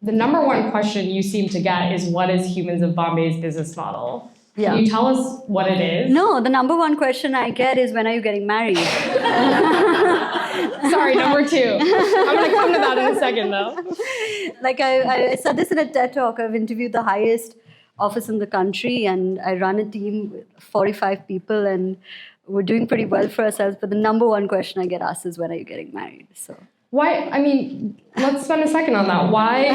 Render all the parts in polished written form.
the number one question you seem to get is, what is Humans of Bombay's business model? Yeah. Can you tell us what it is? No, the number one question I get is, when are you getting married? Sorry, number two. I'm going to come to that in a second, though. Like I said this in a TED Talk. I've interviewed the highest office in the country, and I run a team with 45 people, and we're doing pretty well for ourselves. But the number one question I get asked is, when are you getting married? So why? I mean, let's spend a second on that. Why?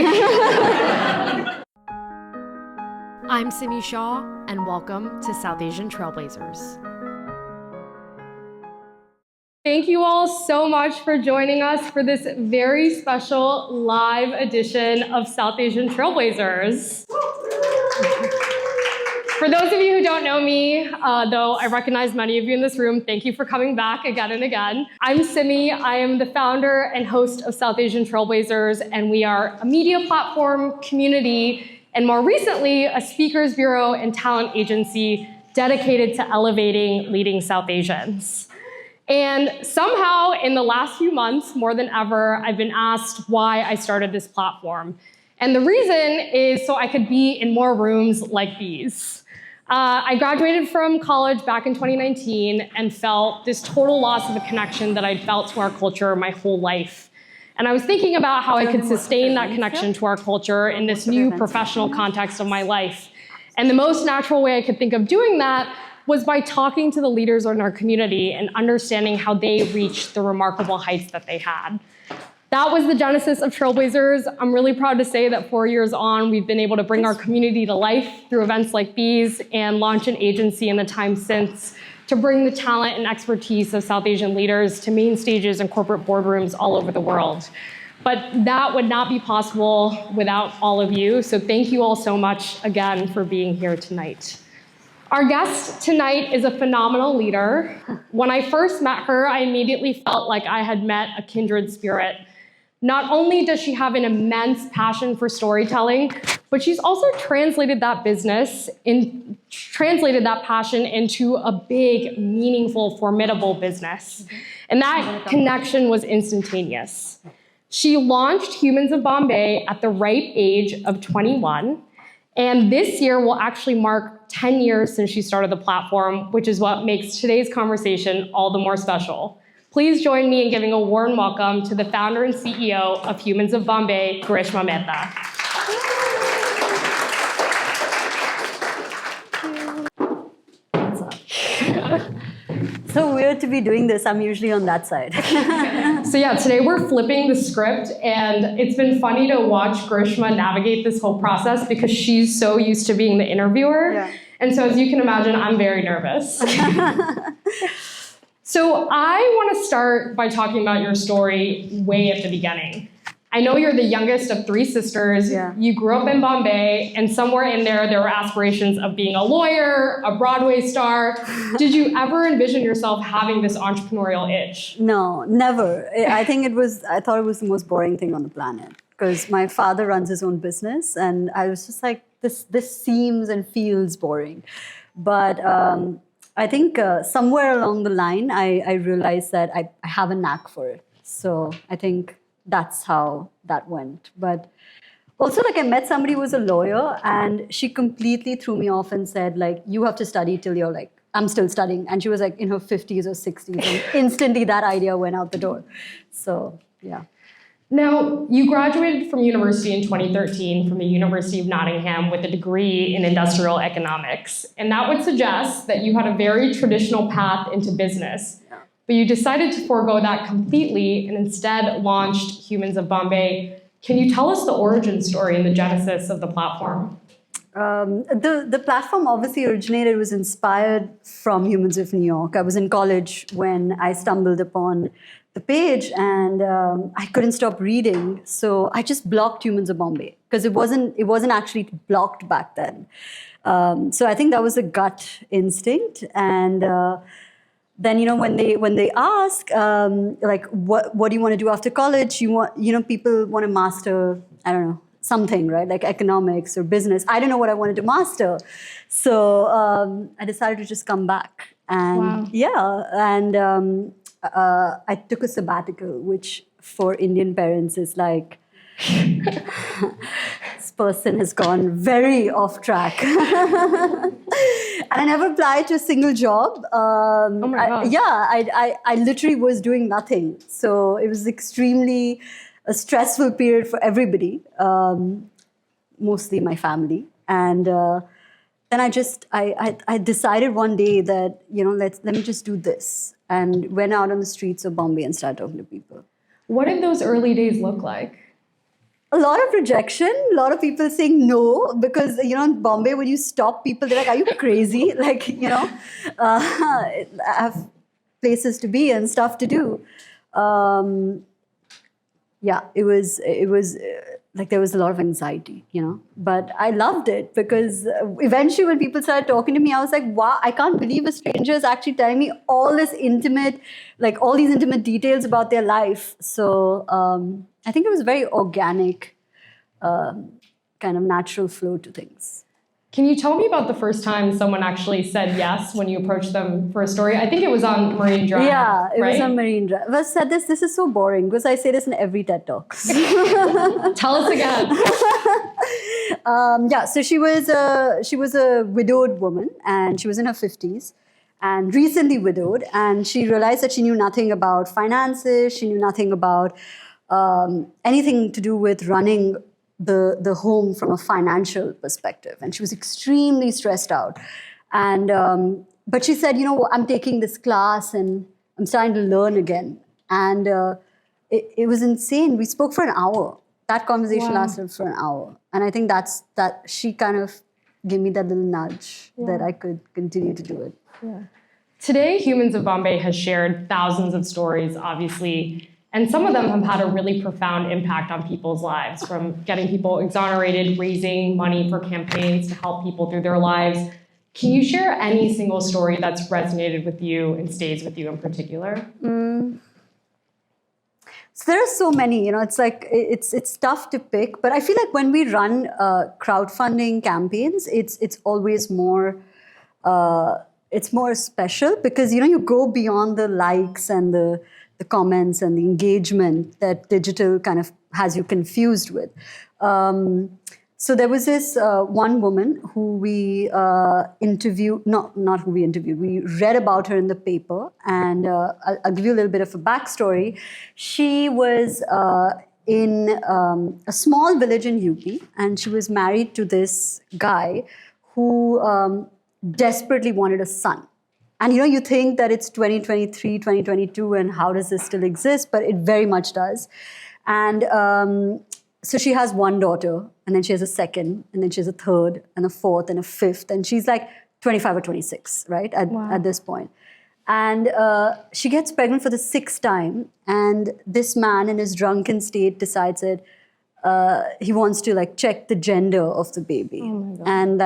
I'm Simi Shaw, and welcome to South Asian Trailblazers. Thank you all so much for joining us for this very special live edition of South Asian Trailblazers. For those of you who don't know me, though I recognize many of you in this room, thank you for coming back again and again. I'm Simi. I am the founder and host of South Asian Trailblazers, and we are a media platform, community, and more recently, a speakers bureau and talent agency dedicated to elevating leading South Asians. And somehow, in the last few months, more than ever, I've been asked why I started this platform. And the reason is so I could be in more rooms like these. I graduated from college back in 2019 and felt this total loss of a connection that I'd felt to our culture my whole life. And I was thinking about how I could sustain that connection to our culture in this new professional context of my life. And the most natural way I could think of doing that was by talking to the leaders in our community and understanding how they reached the remarkable heights that they had. That was the genesis of Trailblazers. I'm really proud to say that 4 years on, we've been able to bring our community to life through events like these and launch an agency in the time since to bring the talent and expertise of South Asian leaders to main stages and corporate boardrooms all over the world. But that would not be possible without all of you. So thank you all so much again for being here tonight. Our guest tonight is a phenomenal leader. When I first met her, I immediately felt like I had met a kindred spirit. Not only does she have an immense passion for storytelling, but she's also translated that passion into a big, meaningful, formidable business. And that connection was instantaneous. She launched Humans of Bombay at the ripe age of 21. And this year will actually mark 10 years since she started the platform, which is what makes today's conversation all the more special. Please join me in giving a warm welcome to the founder and CEO of Humans of Bombay, Karishma Mehta. So weird to be doing this. I'm usually on that side. So yeah, today we're flipping the script, and it's been funny to watch Karishma navigate this whole process because she's so used to being the interviewer. Yeah. And so as you can imagine, I'm very nervous. So I want to start by talking about your story way at the beginning. I know you're the youngest of three sisters. Yeah. You grew up in Bombay, and somewhere in there were aspirations of being a lawyer, a Broadway star. Did you ever envision yourself having this entrepreneurial itch? No, never. I thought it was the most boring thing on the planet, because my father runs his own business, and I was just like, this seems and feels boring. But I think somewhere along the line, I realized that I have a knack for it. So I think that's how that went. But also, like, I met somebody who was a lawyer, and she completely threw me off and said, like, you have to study till you're like, I'm still studying. And she was like in her 50s or 60s. And instantly that idea went out the door. So, yeah. Now, you graduated from university in 2013 from the University of Nottingham with a degree in industrial economics. And that would suggest that you had a very traditional path into business. But you decided to forego that completely and instead launched Humans of Bombay. Can you tell us the origin story and the genesis of the platform? The platform obviously originated, was inspired from Humans of New York. I was in college when I stumbled upon the page, and I couldn't stop reading. So I just blocked Humans of Bombay, because it wasn't actually blocked back then. So I think that was a gut instinct. And then, when they ask, like, what do you want to do after college? People want to master, I don't know, something, right? Like economics or business. I don't know what I wanted to master. So I decided to just come back. And I took a sabbatical, which for Indian parents is like, person has gone very off track. And I never applied to a single job. Oh my God. I literally was doing nothing. So it was extremely a stressful period for everybody, mostly my family. And then I decided one day that, let me just do this. And went out on the streets of Bombay and started talking to people. What did those early days look like? A lot of rejection, a lot of people saying no, because, in Bombay, when you stop people, they're like, are you crazy? I have places to be and stuff to do. It was there was a lot of anxiety, but I loved it because eventually when people started talking to me, I was like, wow, I can't believe a stranger is actually telling me all these intimate details about their life. So I think it was a very organic, kind of natural flow to things. Can you tell me about the first time someone actually said yes when you approached them for a story? I think it was on Marine Drive. Yeah, it was right? on Marine Drive. I said this is so boring because I say this in every TED Talk. Tell us again. So she was a widowed woman and she was in her 50s and recently widowed, and she realized that she knew nothing about finances, she knew nothing about anything to do with running the home from a financial perspective, and she was extremely stressed out. And but she said, I'm taking this class and I'm starting to learn again. And it was insane. We spoke for an hour. That conversation lasted for an hour, and I think that she kind of gave me that little nudge that I could continue to do it. Yeah. Today, Humans of Bombay has shared thousands of stories, obviously. And some of them have had a really profound impact on people's lives, from getting people exonerated, raising money for campaigns to help people through their lives. Can you share any single story that's resonated with you and stays with you in particular? So there are so many, it's like, it's tough to pick, but I feel like when we run crowdfunding campaigns, it's always more, it's more special because, you go beyond the likes and the comments and the engagement that digital kind of has you confused with. So there was this one woman who we interviewed, not who we interviewed, we read about her in the paper, and I'll give you a little bit of a backstory. She was in a small village in UP, and she was married to this guy who desperately wanted a son. And you think that it's 2023, 2022, and how does this still exist? But it very much does. And so she has one daughter, and then she has a second, and then she has a third, and a fourth, and a fifth. And she's like 25 or 26, right, at this point. And she gets pregnant for the sixth time. And this man in his drunken state decides that he wants to check the gender of the baby. Oh my God. And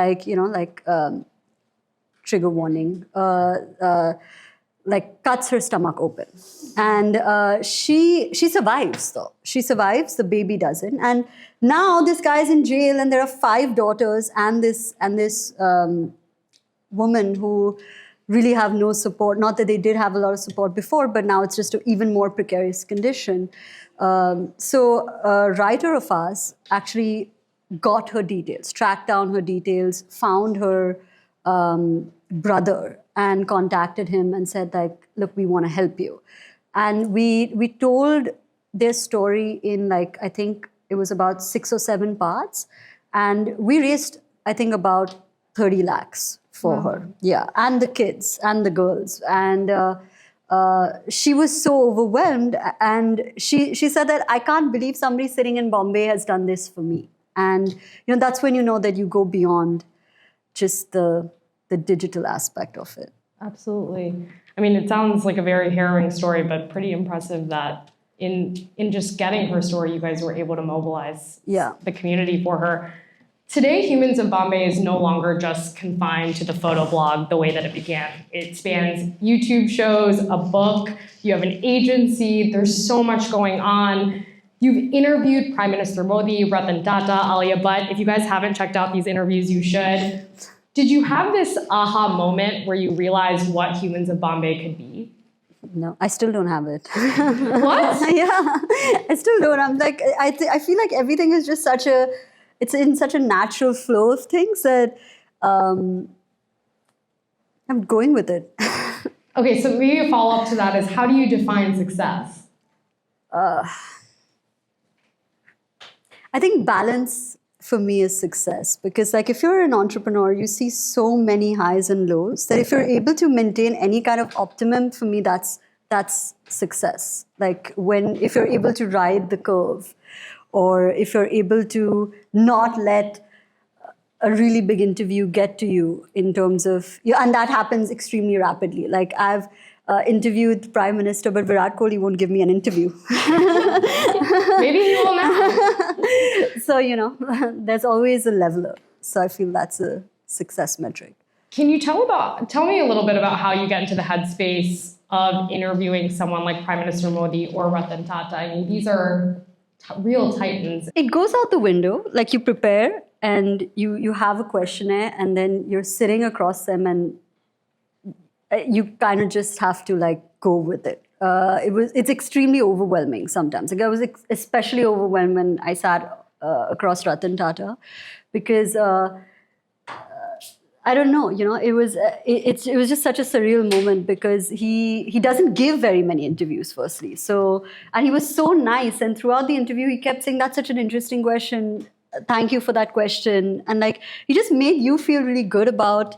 trigger warning, cuts her stomach open. And she survives, though. She survives, the baby doesn't. And now this guy's in jail, and there are 5 daughters and this woman who really have no support. Not that they did have a lot of support before, but now it's just an even more precarious condition. So a writer of ours actually got her details, tracked down her details, found her brother and contacted him and said, look, we want to help you. And we told their story in I think it was about 6 or 7 parts. And we raised, I think, about 30 lakhs for her. Yeah, and the kids and the girls. And she was so overwhelmed. And she said that, I can't believe somebody sitting in Bombay has done this for me. And that's when you know that you go beyond just the digital aspect of it. Absolutely. I mean, it sounds like a very harrowing story, but pretty impressive that in just getting her story, you guys were able to mobilize the community for her. Today, Humans of Bombay is no longer just confined to the photo blog the way that it began. It spans YouTube shows, a book, you have an agency, there's so much going on. You've interviewed Prime Minister Modi, Ratan Tata, Alia Bhatt. If you guys haven't checked out these interviews, you should. Did you have this aha moment where you realized what Humans of Bombay could be? No, I still don't have it. What? Yeah, I still don't. I'm I feel like everything is just such a it's in such a natural flow of things that I'm going with it. Okay, so maybe a follow-up to that is, how do you define success? I think balance for me is success, because like if you're an entrepreneur, you see so many highs and lows that if you're able to maintain any kind of optimum, for me that's success. Like if you're able to ride the curve, or if you're able to not let a really big interview get to you in terms of, and that happens extremely rapidly. Like I've interviewed the Prime Minister, but Virat Kohli won't give me an interview. Maybe he will now. So, there's always a leveler. So I feel that's a success metric. Can you tell me a little bit about how you get into the headspace of interviewing someone like Prime Minister Modi or Ratan Tata? I mean, these are real titans. It goes out the window. Like you prepare and you have a questionnaire, and then you're sitting across them, and you kind of just have to like go with it. It's extremely overwhelming sometimes. Like I was especially overwhelmed when I sat across Ratan Tata, because I don't know, it was just such a surreal moment, because he doesn't give very many interviews, firstly. So, and he was so nice, and throughout the interview he kept saying, "That's such an interesting question. Thank you for that question." And like he just made you feel really good about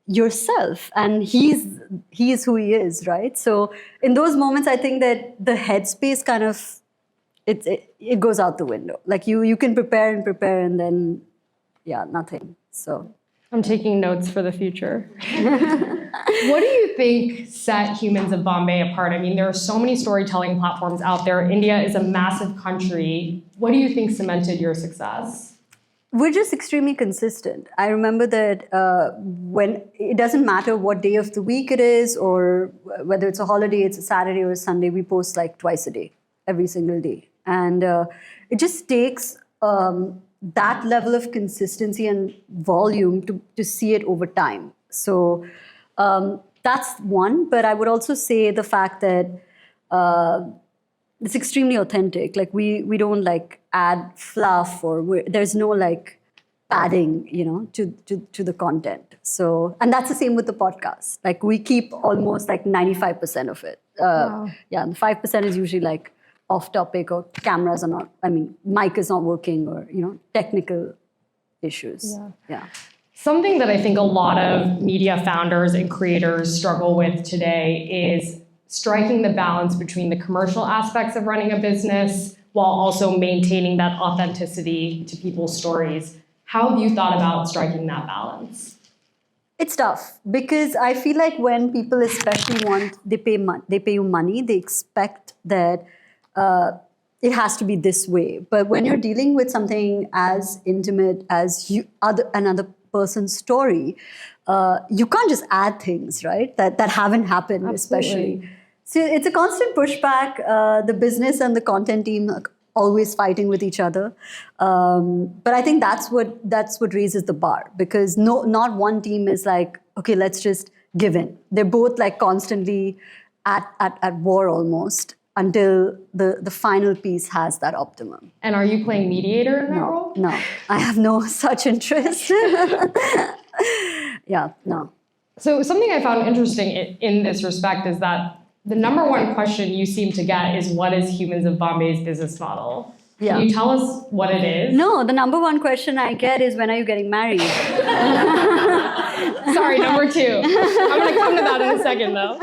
yourself, and he is who he is, right? So in those moments, I think that the headspace kind of it goes out the window. Like you can prepare, and then nothing. So I'm taking notes for the future. What do you think set Humans of Bombay apart? I mean, there are so many storytelling platforms out there. India is a massive country. What do you think cemented your success? We're just extremely consistent. I remember that when it doesn't matter what day of the week it is, or whether it's a holiday, it's a Saturday or a Sunday, we post like twice a day, every single day. And it just takes that level of consistency and volume to see it over time. So that's one. But I would also say the fact that it's extremely authentic. Like we don't like add fluff, or there's no like padding, to the content. So, and that's the same with the podcast. Like we keep almost like 95% of it. Wow. Yeah, the 5% is usually like off topic, or cameras are not, mic is not working, or, technical issues. Yeah. Something that I think a lot of media founders and creators struggle with today is striking the balance between the commercial aspects of running a business while also maintaining that authenticity to people's stories. How have you thought about striking that balance? It's tough, because I feel like when people especially they pay you money, they expect that it has to be this way. But when you're dealing with something as intimate as another person's story, you can't just add things, right? That haven't happened. Absolutely. Especially. So it's a constant pushback. The business and the content team are always fighting with each other. But I think that's what raises the bar, because not one team is like, okay, let's just give in. They're both like constantly at war almost, until the final piece has that optimum. And are you playing mediator in that role? No, I have no such interest. Yeah, no. So something I found interesting in this respect is that the number one question you seem to get is, what is Humans of Bombay's business model? Yeah. Can you tell us what it is? No, the number one question I get is, when are you getting married? Sorry, number two. I'm going to come to that in a second, though.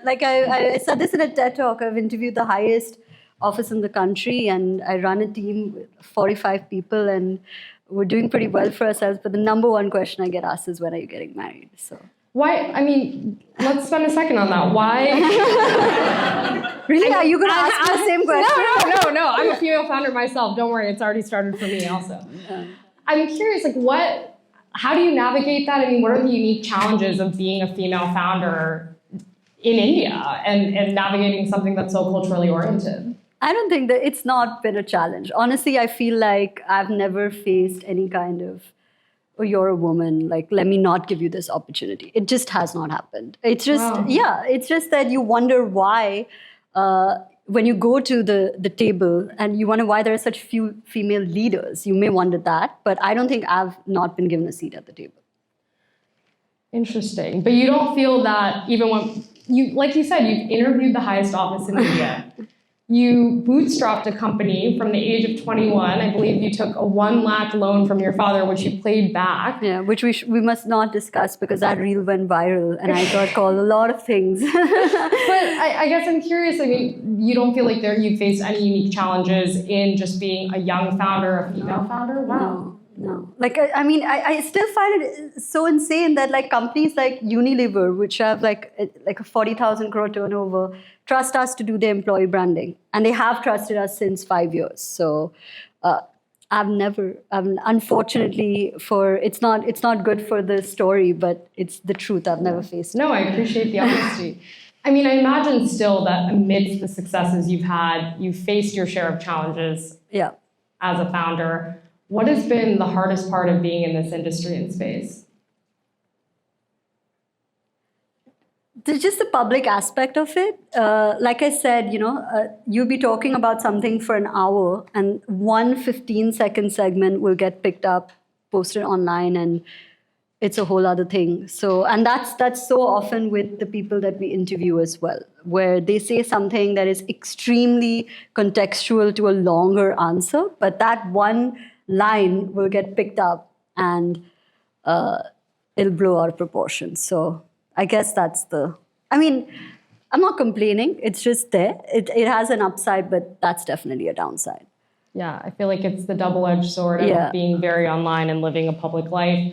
Like I said this in a TED Talk. I've interviewed the highest office in the country, and I run a team with 45 people, and we're doing pretty well for ourselves. But the number one question I get asked is, when are you getting married? So. Why? I mean, let's spend a second on that. Why? Really? Are you going to ask me the same question? No. I'm a female founder myself. Don't worry, it's already started for me also. I'm curious, how do you navigate that? I mean, what are the unique challenges of being a female founder in India and navigating something that's so culturally oriented? I don't think that it's not been a challenge. Honestly, I feel like I've never faced any kind of, oh, you're a woman, like, let me not give you this opportunity. It just has not happened. It's just, it's just that you wonder why when you go to the table and you wonder why there are such few female leaders, you may wonder that, but I don't think I've not been given a seat at the table. Interesting. But you don't feel that even when you, like you said, you've interviewed the highest office in India. You bootstrapped a company from the age of 21. I believe you took a 1 lakh loan from your father, which you paid back. Yeah, which we must not discuss because that reel went viral and I got called a lot of things. But I guess I'm curious, I mean, you don't feel like you faced any unique challenges in just being a young founder, a female founder? Wow. No. Like, I still find it so insane that like companies like Unilever, which have like a 40,000 crore turnover, trust us to do their employee branding. And they have trusted us since 5 years. So unfortunately it's not good for the story, but it's the truth. I've never faced it. No, I appreciate the honesty. I mean, I imagine still that amidst the successes you've had, you've faced your share of challenges as a founder. What has been the hardest part of being in this industry and space? There's just the public aspect of it. Like I said, you'll be talking about something for an hour and one 15-second segment will get picked up, posted online, and it's a whole other thing. So, and that's so often with the people that we interview as well, where they say something that is extremely contextual to a longer answer, but that one line will get picked up and it'll blow out of proportion. So I guess I'm not complaining. It's just there. It has an upside, but that's definitely a downside. Yeah, I feel like it's the double-edged sword of being very online and living a public life.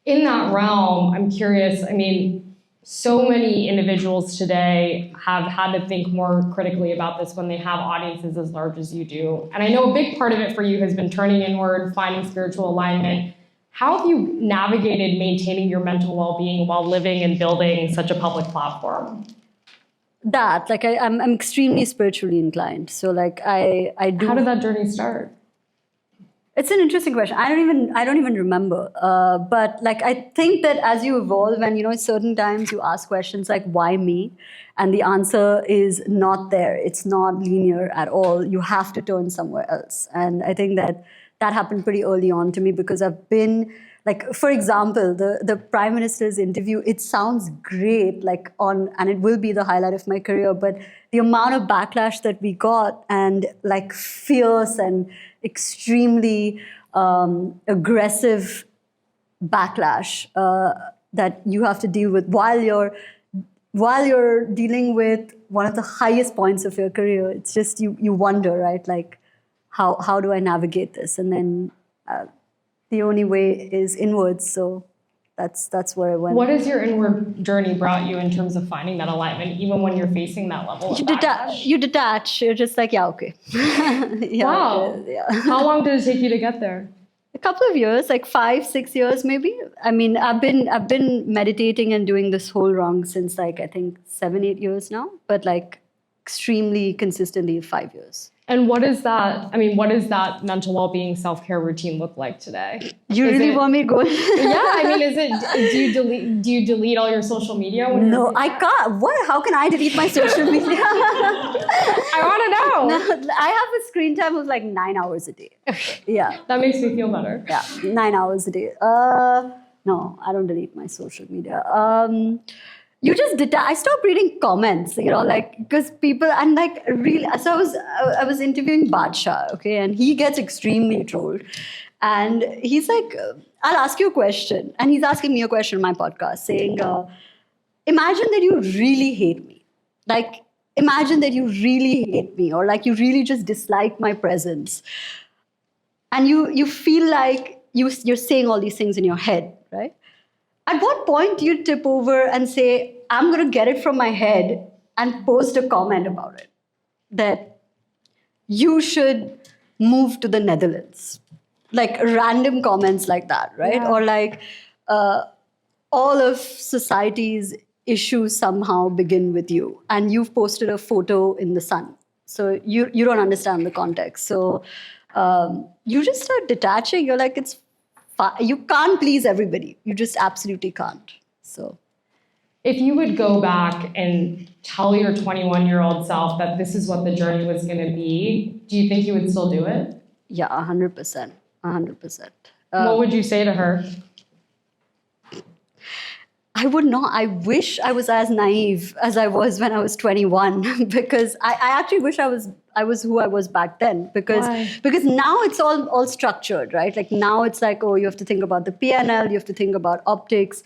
In that realm, I'm curious, I mean, so many individuals today have had to think more critically about this when they have audiences as large as you do. And I know a big part of it for you has been turning inward, finding spiritual alignment. How have you navigated maintaining your mental well-being while living and building such a public platform? I'm extremely spiritually inclined. So like I do. How did that journey start? It's an interesting question. I don't even remember. But like I think that as you evolve and certain times you ask questions like why me, and the answer is not there. It's not linear at all. You have to turn somewhere else. And I think that happened pretty early on to me because I've been like, for example, the Prime Minister's interview, it sounds great, and it will be the highlight of my career, but the amount of backlash that we got and like fierce and extremely aggressive backlash that you have to deal with while you're dealing with one of the highest points of your career. It's just you wonder, right? Like, how do I navigate this? And then the only way is inwards. So that's where I went. What has your inward journey brought you in terms of finding that alignment, even when you're facing that level of backlash? You detach. You're just like, okay. Wow. Yeah. How long did it take you to get there? A couple of years, like 5-6 years maybe. I mean, I've been meditating and doing this whole wrong since like I think 7-8 years now, but like extremely consistently 5 years. And what does that mental well-being self-care routine look like today? You really want me to go? Yeah, I mean, do you delete all your social media? No, I can't. What? How can I delete my social media? I want to know. No, I have a screen time of like 9 hours a day. Yeah. That makes me feel better. Yeah, 9 hours a day. No, I don't delete my social media. You just I stopped reading comments, like because people and like really. So I was interviewing Badshah, okay, and he gets extremely trolled, and he's like, "I'll ask you a question," and he's asking me a question on my podcast, saying, "Imagine that you really hate me, like imagine that you really hate me, or like you really just dislike my presence, and you feel like you're saying all these things in your head, right?" At what point do you tip over and say, I'm going to get it from my head and post a comment about it? That you should move to the Netherlands. Like random comments like that, right? Yeah. Or like all of society's issues somehow begin with you. And you've posted a photo in the sun. So you don't understand the context. So you just start detaching. You're like, you can't please everybody. You just absolutely can't. So If you would go back and tell your 21-year-old self that this is what the journey was going to be, do you think you would still do it? Yeah, 100%. 100%. What would you say to her? I would not. I wish I was as naive as I was when I was 21 because I actually wish I was who I was back then because Why? because now it's all structured, right? Like now it's like, oh, you have to think about the P&L, you have to think about optics.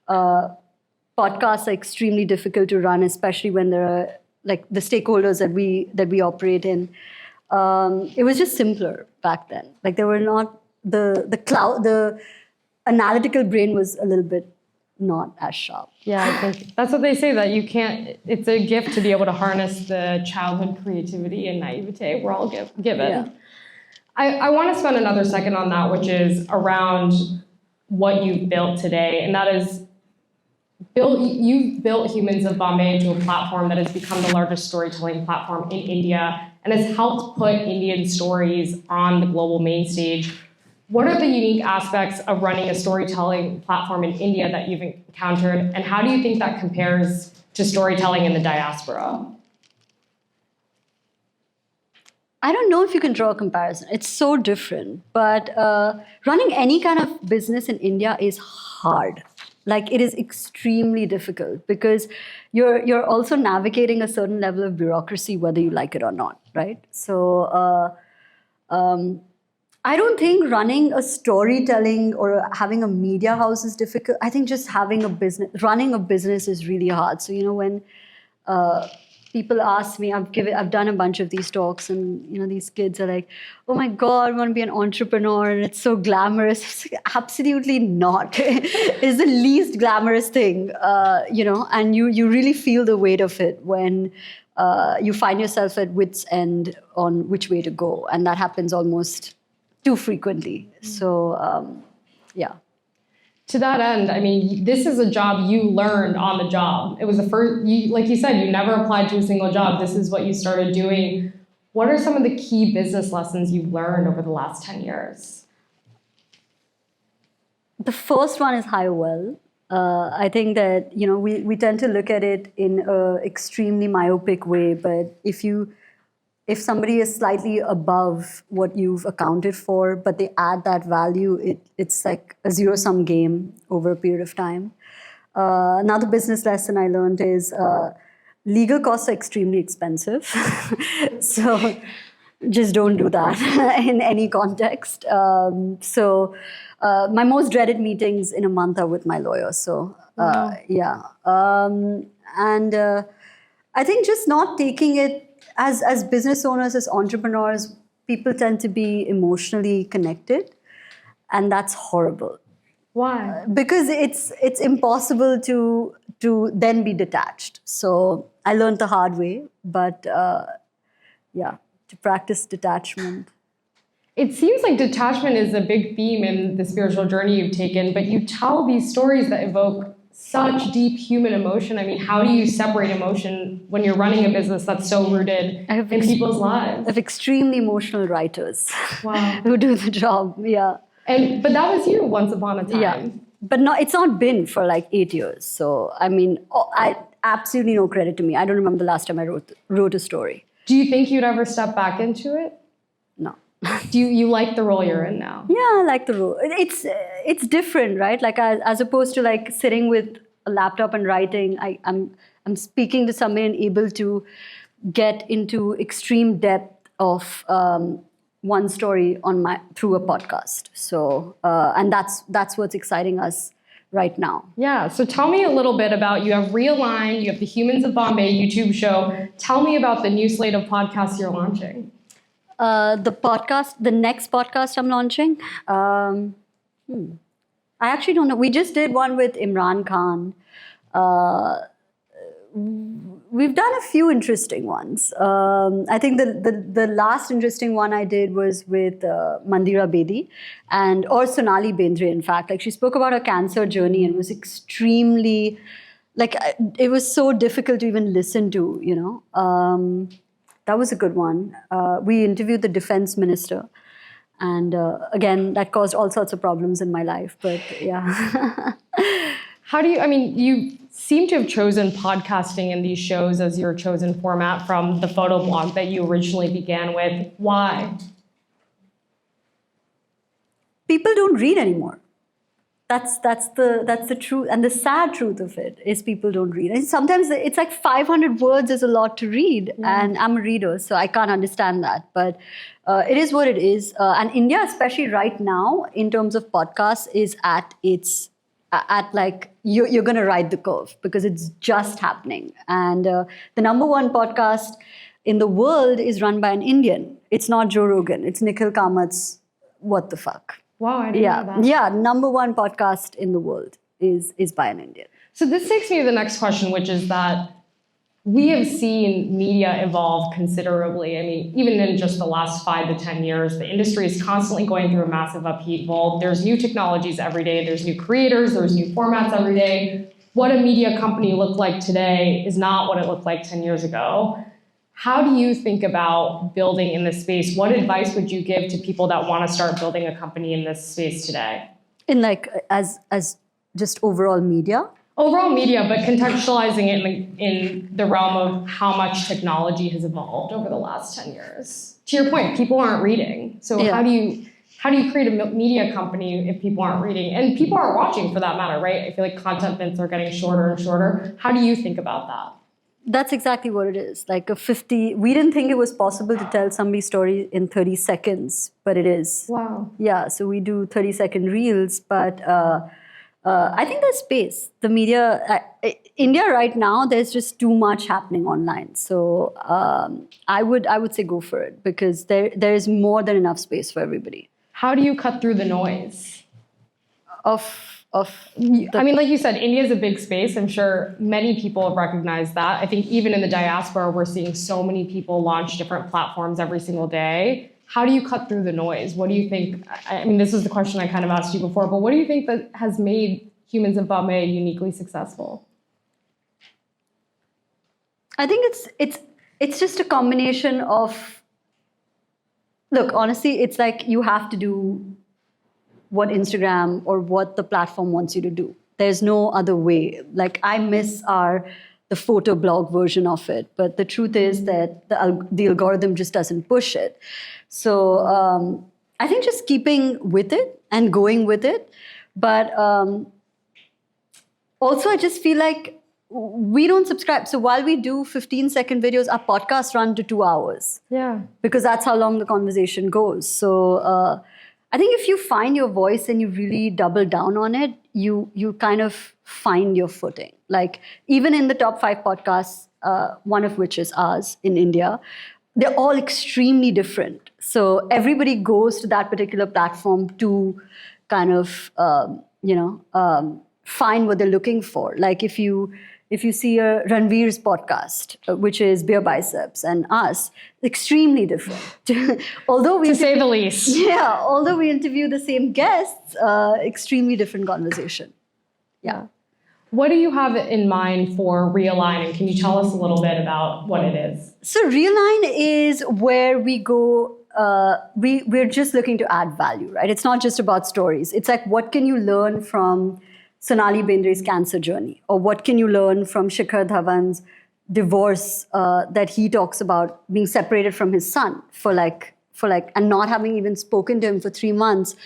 Podcasts are extremely difficult to run, especially when there are like the stakeholders that we operate in. It was just simpler back then. Like there were not the analytical brain was a little bit not as sharp. Yeah, I think that's what they say, that you can't, it's a gift to be able to harness the childhood creativity and naivete we're all given. Yeah. I want to spend another second on that, which is around what you've built today. And that is, you've built Humans of Bombay into a platform that has become the largest storytelling platform in India and has helped put Indian stories on the global main stage. What are the unique aspects of running a storytelling platform in India that you've encountered, and how do you think that compares to storytelling in the diaspora? I don't know if you can draw a comparison. It's so different. But running any kind of business in India is hard. Like it is extremely difficult because you're also navigating a certain level of bureaucracy, whether you like it or not, right? So I don't think running a storytelling or having a media house is difficult. I think just running a business is really hard. So, when people ask me, I've done a bunch of these talks and, these kids are like, oh my God, I want to be an entrepreneur and it's so glamorous. It's like, absolutely not. It's the least glamorous thing, and you really feel the weight of it when you find yourself at wit's end on which way to go. And that happens almost too frequently. So, yeah. To that end, I mean, this is a job you learned on the job. It was the first, like you said, you never applied to a single job. This is what you started doing. What are some of the key business lessons you've learned over the last 10 years? The first one is hire well. I think that, we tend to look at it in an extremely myopic way, but if somebody is slightly above what you've accounted for, but they add that value, it's like a zero-sum game over a period of time. Another business lesson I learned is legal costs are extremely expensive. So just don't do that in any context. My most dreaded meetings in a month are with my lawyer. So, yeah. And I think just not taking it as business owners, as entrepreneurs, people tend to be emotionally connected, and that's horrible. Why? Because it's impossible to then be detached. So I learned the hard way, but to practice detachment. It seems like detachment is a big theme in the spiritual journey you've taken, but you tell these stories that evoke such deep human emotion. I mean, how do you separate emotion when you're running a business that's so rooted in people's lives? I have extremely emotional writers. Wow. Who do the job, yeah. But that was you once upon a time. Yeah, but no, it's not been for like 8 years. So, I mean, I absolutely no credit to me. I don't remember the last time I wrote a story. Do you think you'd ever step back into it? No. Do you like the role you're in now? Yeah, I like the role. It's different, right? Like as opposed to like sitting with a laptop and writing, I'm speaking to somebody and able to get into extreme depth of one story through a podcast. So and that's what's exciting us right now. Yeah. So tell me a little bit about, you have Realigned, you have the Humans of Bombay YouTube show. Tell me about the new slate of podcasts you're launching. The next podcast I'm launching, I actually don't know. We just did one with Imran Khan. We've done a few interesting ones. I think the last interesting one I did was with Mandira Bedi or Sonali Bendre, in fact. Like she spoke about her cancer journey and was extremely, like it was so difficult to even listen to, That was a good one. We interviewed the defense minister. And again, that caused all sorts of problems in my life. But yeah. How do you, I mean, you seem to have chosen podcasting in these shows as your chosen format from the photo blog that you originally began with. Why? People don't read anymore. That's the truth, and the sad truth of it is people don't read. And sometimes it's like 500 words is a lot to read, and I'm a reader, so I can't understand that. But it is what it is. And India, especially right now, in terms of podcasts, is at like you're going to ride the curve because it's just happening. And the number one podcast in the world is run by an Indian. It's not Joe Rogan. It's Nikhil Kamat's What the Fuck. Wow, I didn't know that. Yeah, number one podcast in the world is by an Indian. So this takes me to the next question, which is that we have seen media evolve considerably. I mean, even in just the last 5 to 10 years, the industry is constantly going through a massive upheaval. There's new technologies every day. There's new creators. There's new formats every day. What a media company looked like today is not what it looked like 10 years ago. How do you think about building in this space? What advice would you give to people that want to start building a company in this space today? In like as just overall media? Overall media, but contextualizing it in the realm of how much technology has evolved over the last 10 years. To your point, people aren't reading. So how do you create a media company if people aren't reading? And people aren't watching for that matter, right? I feel like content bits are getting shorter and shorter. How do you think about that? That's exactly what it is. Like we didn't think it was possible to tell somebody's story in 30 seconds, but it is. Wow. Yeah, so we do 30-second reels, but I think there's space. The media, India right now, there's just too much happening online. So I would say go for it because there is more than enough space for everybody. How do you cut through the noise? I mean, like you said, India is a big space. I'm sure many people have recognized that. I think even in the diaspora, we're seeing so many people launch different platforms every single day. How do you cut through the noise? What do you think? I mean, this is the question I kind of asked you before, but what do you think that has made Humans of Bombay uniquely successful? I think it's just a combination of, look, honestly, it's like you have to do what Instagram or what the platform wants you to do. There's no other way. Like I miss the photo blog version of it, but the truth is that the algorithm just doesn't push it. So I think just keeping with it and going with it. But also I just feel like we don't subscribe. So while we do 15-second videos, our podcasts run to 2 hours. Yeah. Because that's how long the conversation goes. So I think if you find your voice and you really double down on it, you kind of find your footing. Like even in the top 5 podcasts, one of which is ours in India, they're all extremely different. So everybody goes to that particular platform to kind of, find what they're looking for. Like if you see a Ranveer's podcast, which is Beer Biceps, and us, extremely different. Although to say the least. Yeah, although we interview the same guests, extremely different conversation. Yeah. What do you have in mind for Realign? And can you tell us a little bit about what it is? So Realign is where we go, we're just looking to add value, right? It's not just about stories. It's like, what can you learn from Sonali Bendre's cancer journey? Or what can you learn from Shikhar Dhawan's divorce that he talks about being separated from his son for and not having even spoken to him for 3 months?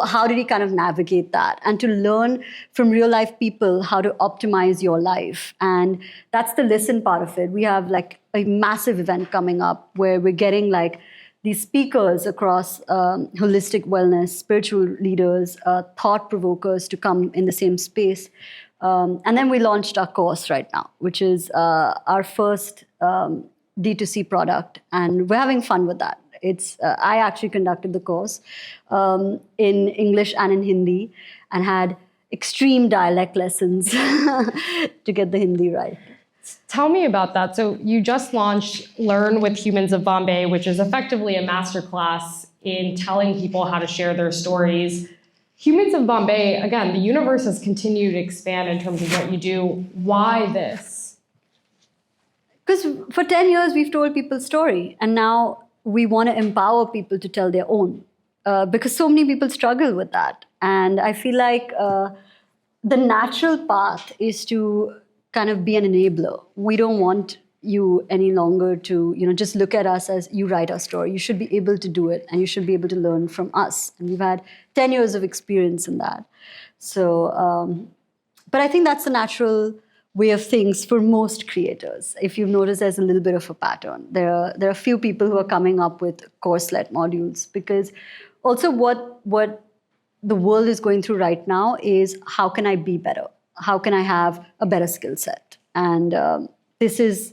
How did he kind of navigate that? And to learn from real life people how to optimize your life. And that's the listen part of it. We have like a massive event coming up where we're getting like these speakers across holistic wellness, spiritual leaders, thought provokers to come in the same space. And then we launched our course right now, which is our first D2C product. And we're having fun with that. I actually conducted the course in English and in Hindi and had extreme dialect lessons to get the Hindi right. Tell me about that. So you just launched Learn with Humans of Bombay, which is effectively a masterclass in telling people how to share their stories. Humans of Bombay, again, the universe has continued to expand in terms of what you do. Why this? Because for 10 years, we've told people's story. And now we want to empower people to tell their own. Because so many people struggle with that. And I feel like the natural path is to kind of be an enabler. We don't want you any longer to, just look at us as you write our story. You should be able to do it, and you should be able to learn from us. And we've had 10 years of experience in that. So, but I think that's the natural way of things for most creators. If you've noticed, there's a little bit of a pattern. There are a few people who are coming up with course-led modules, because also what the world is going through right now is, how can I be better? How can I have a better skill set? And this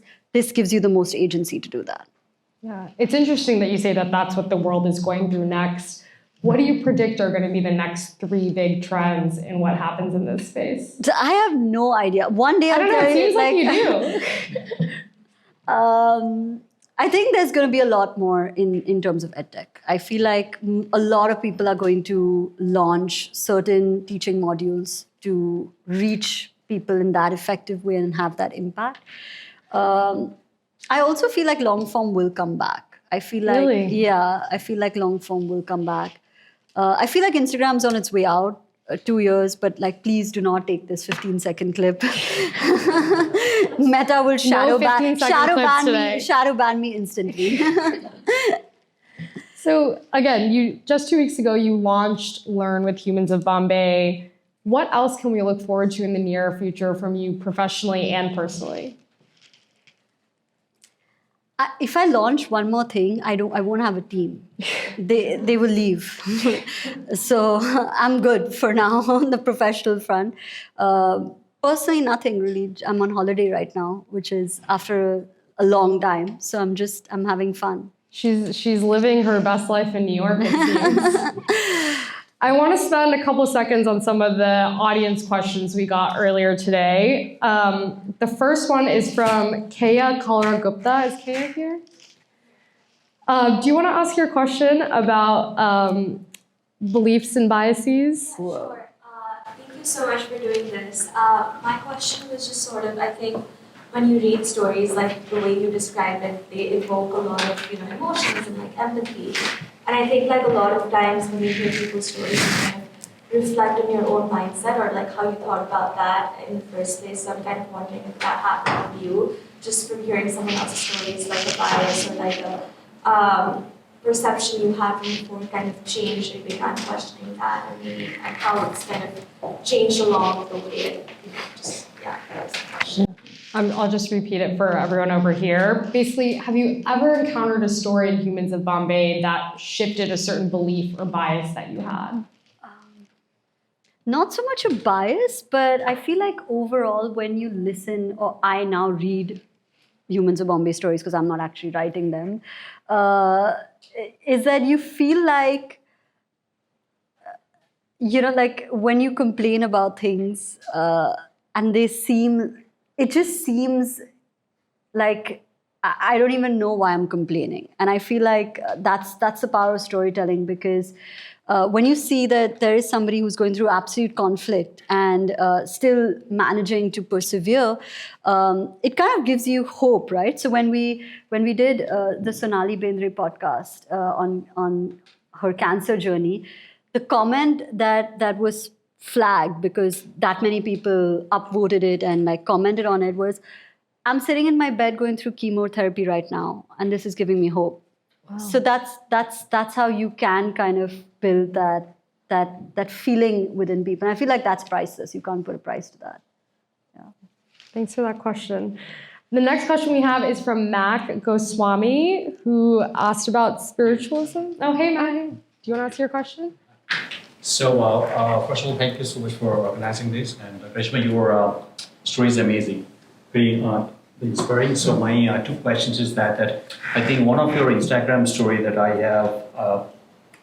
gives you the most agency to do that. Yeah, it's interesting that you say that that's what the world is going through next. What do you predict are going to be the next 3 big trends in what happens in this space? I have no idea. One day I don't know, it seems like you do. I think there's going to be a lot more in terms of edtech. I feel like a lot of people are going to launch certain teaching modules to reach people in that effective way and have that impact. I also feel like long form will come back. I feel like, really? Yeah, I feel like long form will come back. I feel like Instagram's on its way out. 2 years, but please do not take this 15-second clip. Meta will shadow ban me instantly. So again, just 2 weeks ago, you launched Learn with Humans of Bombay. What else can we look forward to in the near future from you professionally and personally? If I launch one more thing, I won't have a team. They will leave. So I'm good for now on the professional front. Personally, nothing really. I'm on holiday right now, which is after a long time. So I'm having fun. She's living her best life in New York, it seems. I want to spend a couple seconds on some of the audience questions we got earlier today. The first one is from Kaya Kalaragupta. Is Kaya here? Do you want to ask your question about beliefs and biases? Sure. Thank you so much for doing this. My question was just sort of, I think, when you read stories, like the way you describe it, they evoke a lot of emotions and empathy. And I think a lot of times when you hear people's stories, you kind of reflect on your own mindset or how you thought about that in the first place. So I'm kind of wondering if that happened to you, just from hearing someone else's stories, a bias or a perception you had from before kind of changed and you began questioning that and how it's kind of changed along the way. That was the question. I'll just repeat it for everyone over here. Basically, have you ever encountered a story in Humans of Bombay that shifted a certain belief or bias that you had? Not so much a bias, but I feel like overall when you listen, or I now read Humans of Bombay stories because I'm not actually writing them, is that you feel like, when you complain about things and it just seems like I don't even know why I'm complaining. And I feel like that's the power of storytelling, because when you see that there is somebody who's going through absolute conflict and still managing to persevere, it kind of gives you hope, right? So when we did the Sonali Bendre podcast on her cancer journey, the comment that was flagged because that many people upvoted it and commented on it was, I'm sitting in my bed going through chemotherapy right now, and this is giving me hope. Wow. So that's how you can kind of build that feeling within people. And I feel like that's priceless. You can't put a price to that. Yeah. Thanks for that question. The next question we have is from Mac Goswami, who asked about spiritualism. Oh, hey, Mac. Do you want to ask your question? So, first of all, thank you so much for organizing this. And Karishma, your story is amazing, very inspiring. So, my 2 questions is that I think one of your Instagram story that I have,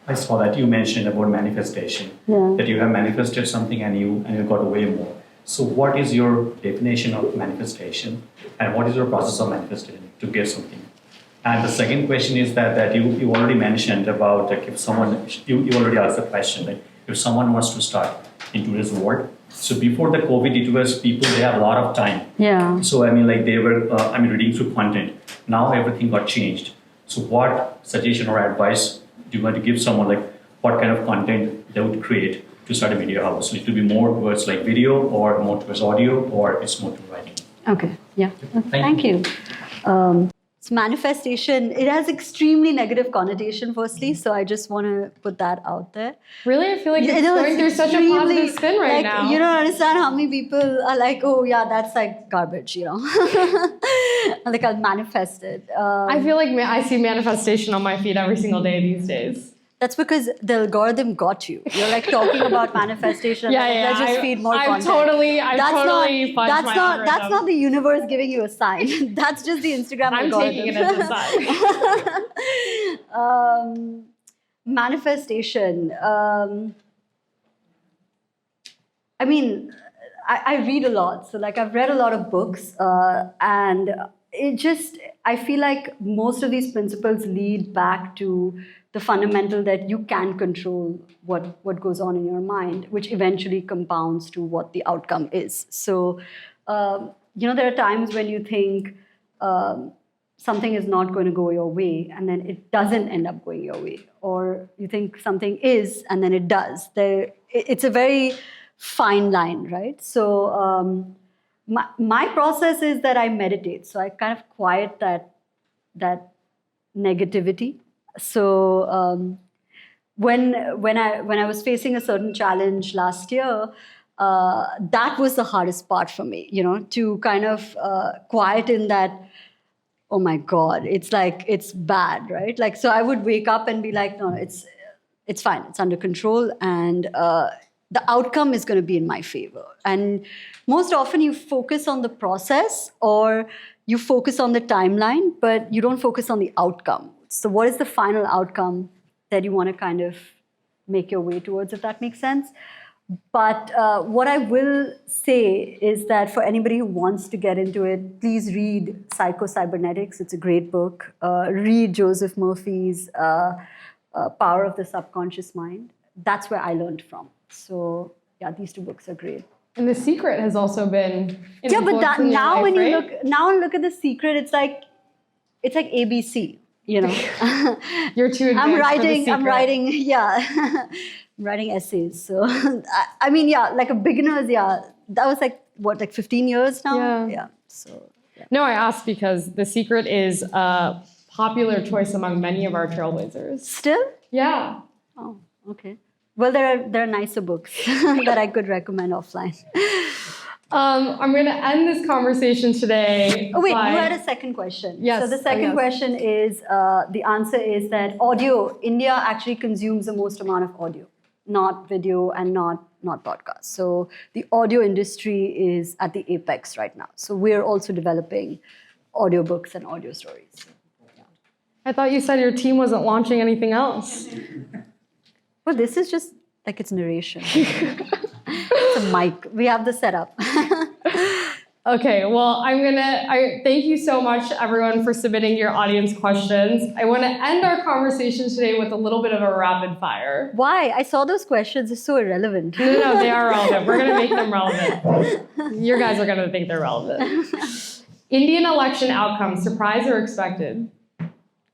I saw that you mentioned about manifestation, that you have manifested something and you got way more. So, what is your definition of manifestation, and what is your process of manifesting to get something? And the second question is that you already mentioned about if someone, you already asked the question, if someone wants to start into this world. So before the COVID, it was people, they have a lot of time. Yeah. So they were, reading through content. Now everything got changed. So what suggestion or advice do you want to give someone, what kind of content they would create to start a media house? It will be more towards like video or more towards audio or it's more to writing? Okay, yeah. Thank you. It's manifestation. It has extremely negative connotation, firstly, so I just want to put that out there. Really? I feel like it's going through such a positive spin right now. You don't understand how many people are like, oh, yeah, that's like garbage, Like, I'll manifest it. I feel like I see manifestation on my feed every single day these days. That's because the algorithm got you. You're like talking about manifestation. Let's just feed more content. That's not the universe giving you a sign. That's just the Instagram algorithm. I'm taking it as a sign. Manifestation. I mean, I read a lot. So like I've read a lot of books and I feel like most of these principles lead back to the fundamental that you can control what goes on in your mind, which eventually compounds to what the outcome is. So, there are times when you think something is not going to go your way, and then it doesn't end up going your way. Or you think something is, and then it does. It's a very fine line, right? So my process is that I meditate. So I kind of quiet that negativity. So when I was facing a certain challenge last year, that was the hardest part for me, to kind of quiet in that, oh my God, it's like, it's bad, right? Like, so I would wake up and be like, no, it's fine, it's under control, and the outcome is going to be in my favor. And most often you focus on the process or you focus on the timeline, but you don't focus on the outcome. So what is the final outcome that you want to kind of make your way towards, if that makes sense? But what I will say is that for anybody who wants to get into it, please read Psycho-Cybernetics. It's a great book. Read Joseph Murphy's Power of the Subconscious Mind. That's where I learned from. So yeah, these two books are great. And The Secret has also been but now when you look at The Secret, it's like ABC. You're too advanced I'm writing essays. So I mean, like a beginner's, that was like 15 years now? Yeah. So yeah. No, I asked because The Secret is a popular choice among many of our trailblazers. Still? Yeah. Oh, okay. Well, there are nicer books that I could recommend offline. I'm going to end this conversation today. Oh, wait, you had a second question. Yes. So the second question is, the answer is that India actually consumes the most amount of audio, not video and not podcasts. So the audio industry is at the apex right now. So we're also developing audiobooks and audio stories. Yeah. I thought you said your team wasn't launching anything else. Well, this is just like it's narration. It's a mic. We have the setup. Okay, well, thank you so much, everyone, for submitting your audience questions. I want to end our conversation today with a little bit of a rapid fire. Why? I saw those questions. It's so irrelevant. No, they are relevant. We're going to make them relevant. Your guys are going to think they're relevant. Indian election outcome, surprise or expected?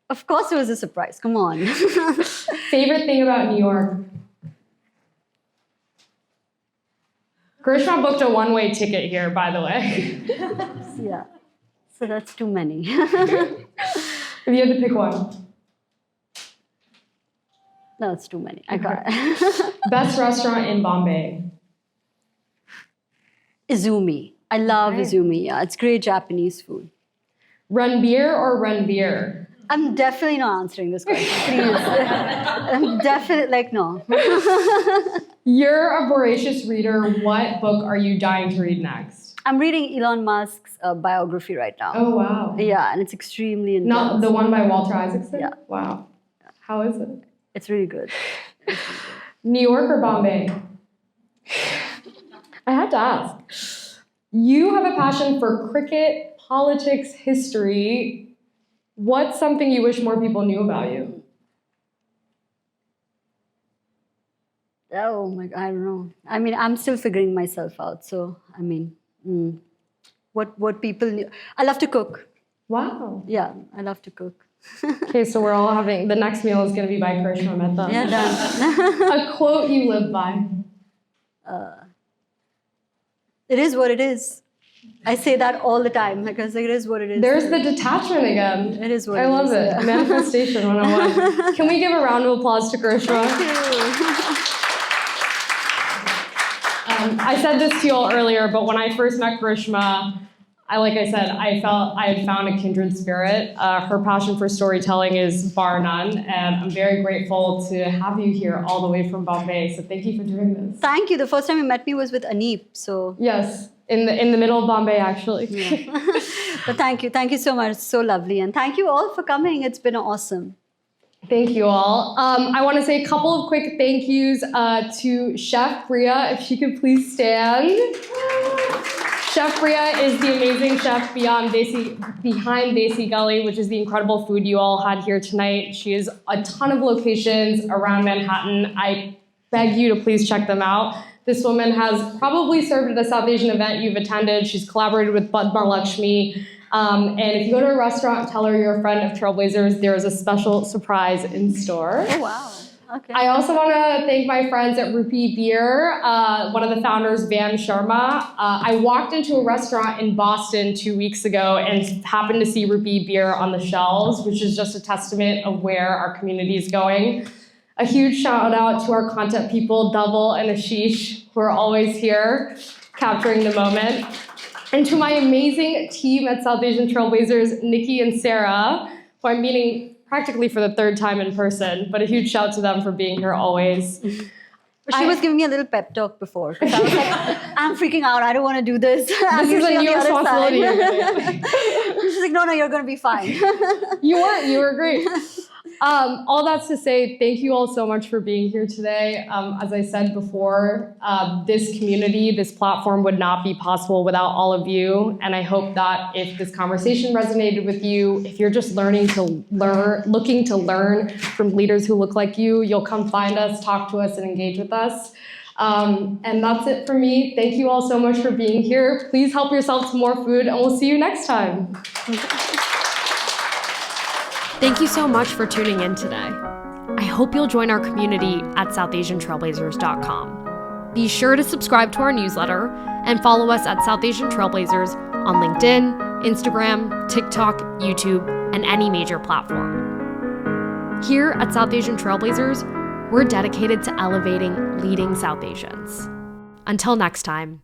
Of course it was a surprise. Come on. Favorite thing about New York? Karishma booked a one-way ticket here, by the way. Yeah. So that's too many. If you had to pick one. No, it's too many. I got it. Best restaurant in Bombay? Izumi. I love Izumi. Yeah, it's great Japanese food. Ranbir or Ranveer? I'm definitely not answering this question. Please. I'm definitely no. You're a voracious reader. What book are you dying to read next? I'm reading Elon Musk's biography right now. Oh, wow. Yeah, and it's extremely intense. Not the one by Walter Isaacson? Yeah. Wow. How is it? It's really good. New York or Bombay? I have to ask. You have a passion for cricket, politics, history. What's something you wish more people knew about you? Oh my God, I don't know. I mean, I'm still figuring myself out. So, I mean, what people knew. I love to cook. Wow. Yeah, I love to cook. Okay, so we're all having, the next meal is going to be by Karishma Mehta. Yeah, done. A quote you live by. it is what it is. I say that all the time because it is what it is. There's the detachment again. It is what I it love is, it. yeah. Manifestation 101. Can we give a round of applause to Karishma? I said this to you all earlier, but when I first met Karishma, I felt I had found a kindred spirit. Her passion for storytelling is bar none, and I'm very grateful to have you here all the way from Bombay. So thank you for doing this. Thank you. The first time you met me was with Aneep, so. Yes, in the middle of Bombay, actually. Yeah. But thank you so much. It's so lovely, and thank you all for coming. It's been awesome. Thank you all. I want to say a couple of quick thank yous to Chef Bria, if she could please stand. Chef Bria is the amazing chef behind Desi Gully, which is the incredible food you all had here tonight. She has a ton of locations around Manhattan. I beg you to please check them out. This woman has probably served at a South Asian event you've attended. She's collaborated with Padma Lakshmi. And if you go to a restaurant and tell her you're a friend of Trailblazers, there is a special surprise in store. Oh, wow. Okay. I also want to thank my friends at Rupee Beer, one of the founders, Van Sharma. I walked into a restaurant in Boston 2 weeks ago and happened to see Rupee Beer on the shelves, which is just a testament of where our community is going. A huge shout out to our content people, Dhaval and Ashish, who are always here capturing the moment. And to my amazing team at South Asian Trailblazers, Nikki and Sarah, who I'm meeting practically for the third time in person, but a huge shout to them for being here always. She was giving me a little pep talk before. 'Cause I was like, I'm freaking out. I don't want to do this. This is a new responsibility. She's like, no, you're going to be fine. You were great. All that's to say, thank you all so much for being here today. As I said before, this community, this platform would not be possible without all of you. And I hope that if this conversation resonated with you, if you're just looking to learn from leaders who look like you, you'll come find us, talk to us, and engage with us. And that's it for me. Thank you all so much for being here. Please help yourself to more food, and we'll see you next time. Thank you so much for tuning in today. I hope you'll join our community at SouthAsianTrailblazers.com. Be sure to subscribe to our newsletter and follow us at South Asian Trailblazers on LinkedIn, Instagram, TikTok, YouTube, and any major platform. Here at South Asian Trailblazers, we're dedicated to elevating leading South Asians. Until next time.